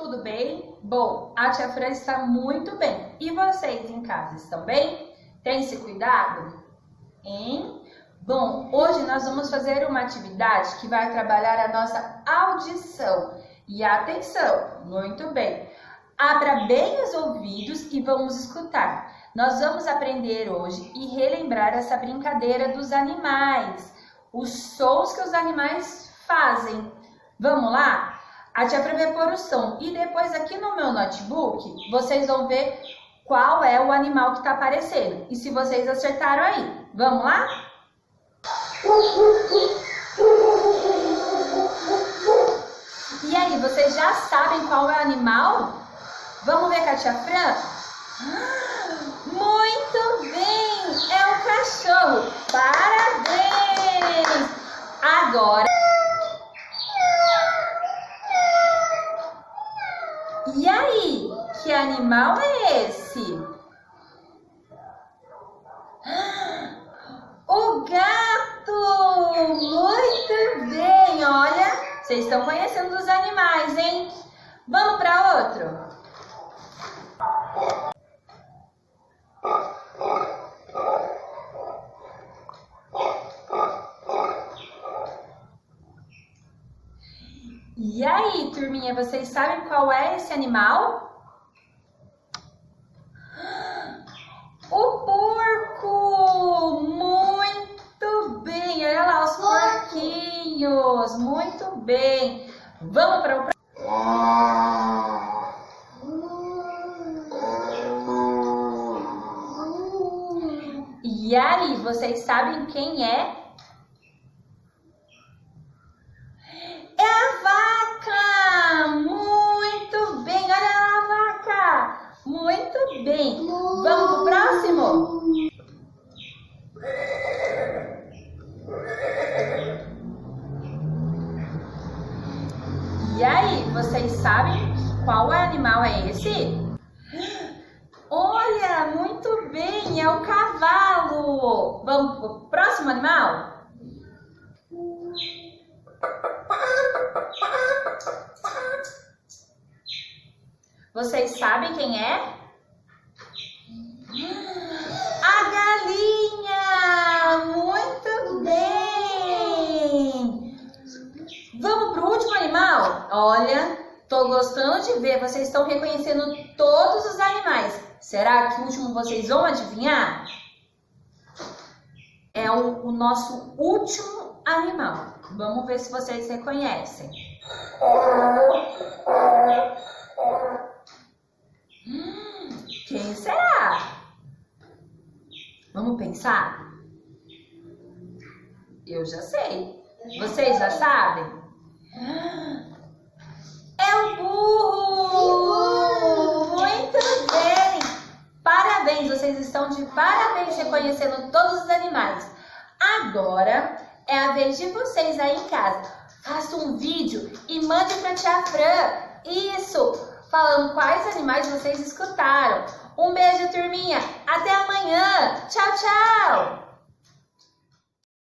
tudo bem? Bom, a tia Fran está muito bem. E vocês em casa estão bem? Tem esse cuidado? Hein? Bom, hoje nós vamos fazer uma atividade que vai trabalhar a nossa audição. E atenção, muito bem. Abra bem os ouvidos e vamos escutar. Nós vamos aprender hoje e relembrar essa brincadeira dos animais. Os sons que os animais fazem. Vamos lá? A tia Fran vai pôr o som e depois aqui no meu notebook vocês vão ver qual é o animal que está aparecendo. E se vocês acertaram aí, vamos lá? E aí, vocês já sabem qual é o animal? Vamos ver com a tia Fran? Muito bem! É o cachorro! Parabéns! Agora... E aí, que animal é esse? O gato! Muito bem! Olha, vocês estão conhecendo os animais, hein? Vamos para outro? E aí, turminha, vocês sabem qual é esse animal? O porco! Muito bem! Olha lá os porquinhos! Muito bem! Vamos para o próximo. E aí, vocês sabem quem é? É a vaca! Muito bem! Olha lá a vaca! Muito bem! Vamos pro próximo? E aí, vocês sabem qual animal é esse? Olha, muito bem! É o cavalo! Vamos pro próximo animal? Vocês sabem quem é? A galinha! Muito bem! Vamos para o último animal? Olha, tô gostando de ver, vocês estão reconhecendo todos os animais. Será que o último vocês vão adivinhar? É o nosso último animal. Vamos ver se vocês reconhecem. Quem será? Vamos pensar? Eu já sei. Vocês já sabem? É o burro! Muito bem! Parabéns! Vocês estão de parabéns reconhecendo todos os animais. Agora é a vez de vocês aí em casa. Faça um vídeo e mande para a tia Fran. Isso! Falando quais animais vocês escutaram. Um beijo, turminha. Até amanhã. Tchau, tchau.